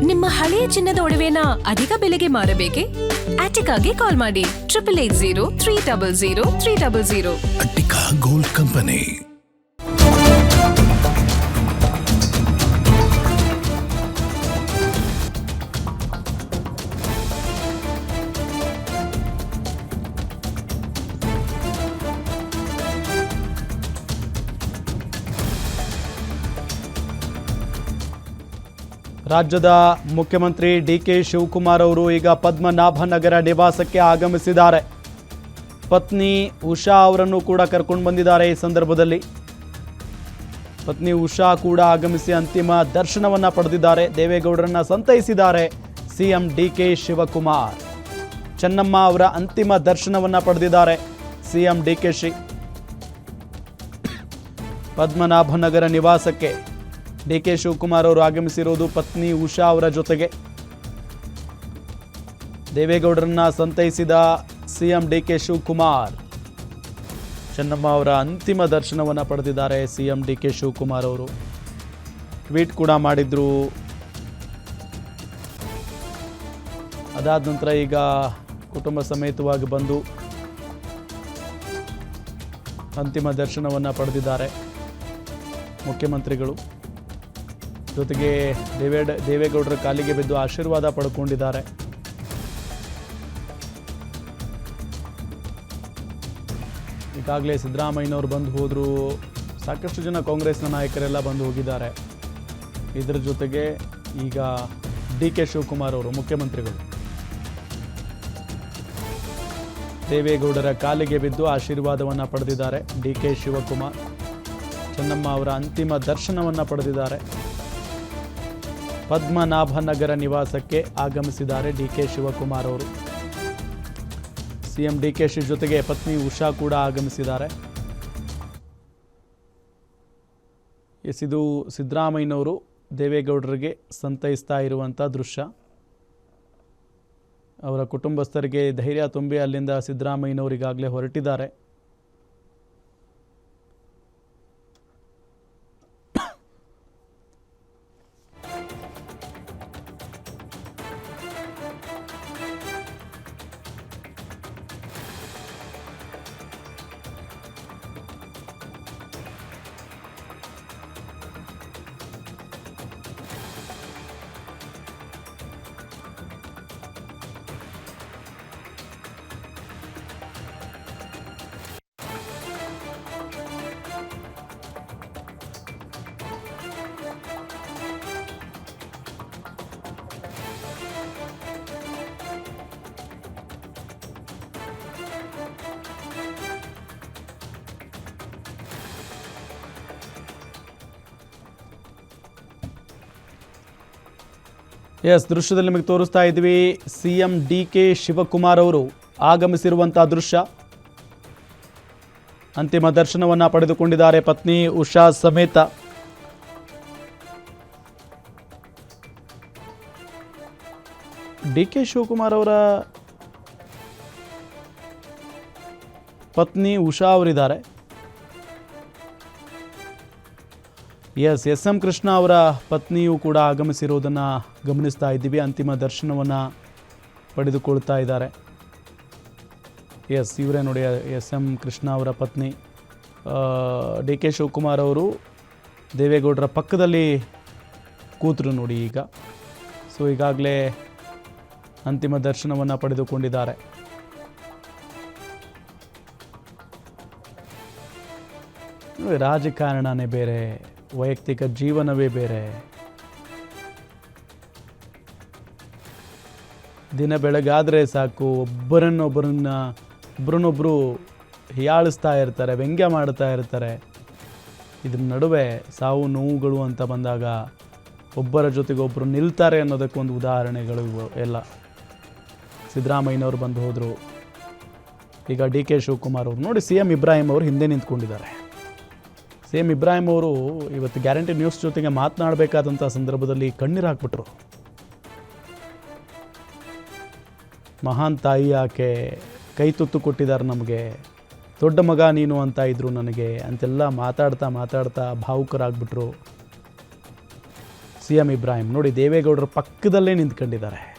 ನಿಮ್ಮ ಹಳೆಯ ಚಿನ್ನದ ಒಡವೆನ ಅಧಿಕ ಬೆಲೆಗೆ ಮಾರಬೇಕೆ? ಆಟಿಕಾಗೆ ಕಾಲ್ ಮಾಡಿ 8880 ಅಟ್ಟಿಕಾ ಗೋಲ್ಡ್ ಕಂಪನಿ. ರಾಜ್ಯದ ಮುಖ್ಯಮಂತ್ರಿ ಡಿ.ಕೆ. ಶಿವಕುಮಾರ್ ಅವರು ಈಗ ಪದ್ಮನಾಭನಗರ ನಿವಾಸಕ್ಕೆ ಆಗಮಿಸಿದ್ದಾರೆ. ಪತ್ನಿ ಉಷಾ ಅವರನ್ನು ಕೂಡ ಕರ್ಕೊಂಡು ಬಂದಿದ್ದಾರೆ. ಈ ಸಂದರ್ಭದಲ್ಲಿ ಪತ್ನಿ ಉಷಾ ಕೂಡ ಆಗಮಿಸಿ ಅಂತಿಮ ದರ್ಶನವನ್ನು ಪಡೆದಿದ್ದಾರೆ. ದೇವೇಗೌಡರನ್ನ ಸಂತೈಸಿದ್ದಾರೆ ಸಿಎಂ ಡಿ.ಕೆ. ಶಿವಕುಮಾರ್. ಚೆನ್ನಮ್ಮ ಅವರ ಅಂತಿಮ ದರ್ಶನವನ್ನು ಪಡೆದಿದ್ದಾರೆ ಸಿಎಂ ಡಿ.ಕೆ. ಪದ್ಮನಾಭನಗರ ನಿವಾಸಕ್ಕೆ ಡಿ.ಕೆ. ಶಿವಕುಮಾರ್ ಅವರು ಆಗಮಿಸಿರುವುದು ಪತ್ನಿ ಉಷಾ ಅವರ ಜೊತೆಗೆ. ದೇವೇಗೌಡರನ್ನ ಸಂತೈಸಿದ ಸಿಎಂ ಡಿ.ಕೆ. ಶಿವಕುಮಾರ್. ಚೆನ್ನಮ್ಮ ಅವರ ಅಂತಿಮ ದರ್ಶನವನ್ನು ಪಡೆದಿದ್ದಾರೆ ಸಿಎಂ ಡಿ.ಕೆ. ಶಿವಕುಮಾರ್ ಅವರು. ಟ್ವೀಟ್ ಕೂಡ ಮಾಡಿದ್ರು. ಅದಾದ ನಂತರ ಈಗ ಕುಟುಂಬ ಸಮೇತವಾಗಿ ಬಂದು ಅಂತಿಮ ದರ್ಶನವನ್ನು ಪಡೆದಿದ್ದಾರೆ ಮುಖ್ಯಮಂತ್ರಿಗಳು. ಜೊತೆಗೆ ದೇವೇಗೌಡರ ಕಾಲಿಗೆ ಬಿದ್ದು ಆಶೀರ್ವಾದ ಪಡ್ಕೊಂಡಿದ್ದಾರೆ. ಈಗಾಗಲೇ ಸಿದ್ದರಾಮಯ್ಯನವರು ಬಂದು ಹೋದರು. ಸಾಕಷ್ಟು ಜನ ಕಾಂಗ್ರೆಸ್ನ ನಾಯಕರೆಲ್ಲ ಬಂದು ಹೋಗಿದ್ದಾರೆ. ಇದರ ಜೊತೆಗೆ ಈಗ ಡಿ.ಕೆ. ಶಿವಕುಮಾರ್ ಅವರು ಮುಖ್ಯಮಂತ್ರಿಗಳು ದೇವೇಗೌಡರ ಕಾಲಿಗೆ ಬಿದ್ದು ಆಶೀರ್ವಾದವನ್ನು ಪಡೆದಿದ್ದಾರೆ. ಡಿ.ಕೆ. ಶಿವಕುಮಾರ್ ಚೆನ್ನಮ್ಮ ಅವರ ಅಂತಿಮ ದರ್ಶನವನ್ನು ಪಡೆದಿದ್ದಾರೆ. ಪದ್ಮನಾಭನಗರ ನಿವಾಸಕ್ಕೆ ಆಗಮಿಸಿದ್ದಾರೆ ಡಿ.ಕೆ. ಶಿವಕುಮಾರ್ ಅವರು. ಸಿಎಂ ಡಿ.ಕೆ. ಜೊತೆಗೆ ಪತ್ನಿ ಉಷಾ ಕೂಡ ಆಗಮಿಸಿದ್ದಾರೆ. ಇದು ಸಿದ್ದರಾಮಯ್ಯನವರು ದೇವೇಗೌಡರಿಗೆ ಸಂತೈಸ್ತಾ ಇರುವಂಥ ದೃಶ್ಯ. ಅವರ ಕುಟುಂಬಸ್ಥರಿಗೆ ಧೈರ್ಯ ತುಂಬಿ ಅಲ್ಲಿಂದ ಸಿದ್ದರಾಮಯ್ಯನವರು ಈಗಾಗಲೇ ಹೊರಟಿದ್ದಾರೆ. ದೃಶ್ಯದಲ್ಲಿ ನಿಮಗೆ ತೋರಿಸ್ತಾ ಇದ್ವಿ ಸಿಎಂ ಡಿ.ಕೆ. ಶಿವಕುಮಾರ್ ಅವರು ಆಗಮಿಸಿರುವಂತಹ ದೃಶ್ಯ. ಅಂತಿಮ ದರ್ಶನವನ್ನು ಪಡೆದುಕೊಂಡಿದ್ದಾರೆ ಪತ್ನಿ ಉಷಾ ಸಮೇತ. ಡಿ.ಕೆ. ಶಿವಕುಮಾರ್ ಅವರ ಪತ್ನಿ ಉಷಾ ಅವರಿದ್ದಾರೆ. ಎಸ್.ಎಂ. ಕೃಷ್ಣ ಅವರ ಪತ್ನಿಯು ಕೂಡ ಆಗಮಿಸಿರುವುದನ್ನು ಗಮನಿಸ್ತಾ ಇದ್ದೀವಿ. ಅಂತಿಮ ದರ್ಶನವನ್ನು ಪಡೆದುಕೊಳ್ತಾ ಇದ್ದಾರೆ. ಇವರೇ ನೋಡಿ ಎಸ್.ಎಂ. ಕೃಷ್ಣ ಅವರ ಪತ್ನಿ. ಡಿ.ಕೆ. ಶಿವಕುಮಾರ್ ಅವರು ದೇವೇಗೌಡರ ಪಕ್ಕದಲ್ಲಿ ಕೂತರು ನೋಡಿ ಈಗ. ಸೊ ಈಗಾಗಲೇ ಅಂತಿಮ ದರ್ಶನವನ್ನು ಪಡೆದುಕೊಂಡಿದ್ದಾರೆ. ರಾಜಕಾರಣನೇ ಬೇರೆ, ವೈಯಕ್ತಿಕ ಜೀವನವೇ ಬೇರೆ. ದಿನ ಬೆಳಗಾದರೆ ಸಾಕು ಒಬ್ಬರನ್ನೊಬ್ಬರು ಹೀಯಾಳಿಸ್ತಾ ಇರ್ತಾರೆ, ವ್ಯಂಗ್ಯ ಮಾಡ್ತಾ ಇರ್ತಾರೆ. ಇದ್ರ ನಡುವೆ ಸಾವು ನೋವುಗಳು ಅಂತ ಬಂದಾಗ ಒಬ್ಬರ ಜೊತೆಗೆ ಒಬ್ಬರು ನಿಲ್ತಾರೆ ಅನ್ನೋದಕ್ಕೊಂದು ಉದಾಹರಣೆಗಳು ಎಲ್ಲ. ಸಿದ್ದರಾಮಯ್ಯನವರು ಬಂದು ಹೋದರು. ಈಗ ಡಿ.ಕೆ. ಶಿವಕುಮಾರ್ ಅವರು ನೋಡಿ, ಸಿ.ಎಂ. ಇಬ್ರಾಹಿಂ ಅವರು ಹಿಂದೆ ನಿಂತ್ಕೊಂಡಿದ್ದಾರೆ. ಸಿ.ಎಂ. ಇಬ್ರಾಹಿಂ ಅವರು ಇವತ್ತು ಗ್ಯಾರಂಟಿ ನ್ಯೂಸ್ ಜೊತೆಗೆ ಮಾತನಾಡಬೇಕಾದಂಥ ಸಂದರ್ಭದಲ್ಲಿ ಕಣ್ಣೀರು ಹಾಕ್ಬಿಟ್ರು. ಮಹಾನ್ ತಾಯಿ ಆಕೆ, ಕೈ ತುತ್ತು ಕೊಟ್ಟಿದ್ದಾರೆ ನಮಗೆ, ದೊಡ್ಡ ಮಗ ನೀನು ಅಂತ ಇದ್ರು ನನಗೆ ಅಂತೆಲ್ಲ ಮಾತಾಡ್ತಾ ಭಾವುಕರಾಗ್ಬಿಟ್ರು. ಸಿ ಎಂ ಇಬ್ರಾಹಿಂ ನೋಡಿ ದೇವೇಗೌಡರ ಪಕ್ಕದಲ್ಲೇ ನಿಂತ್ಕೊಂಡಿದ್ದಾರೆ.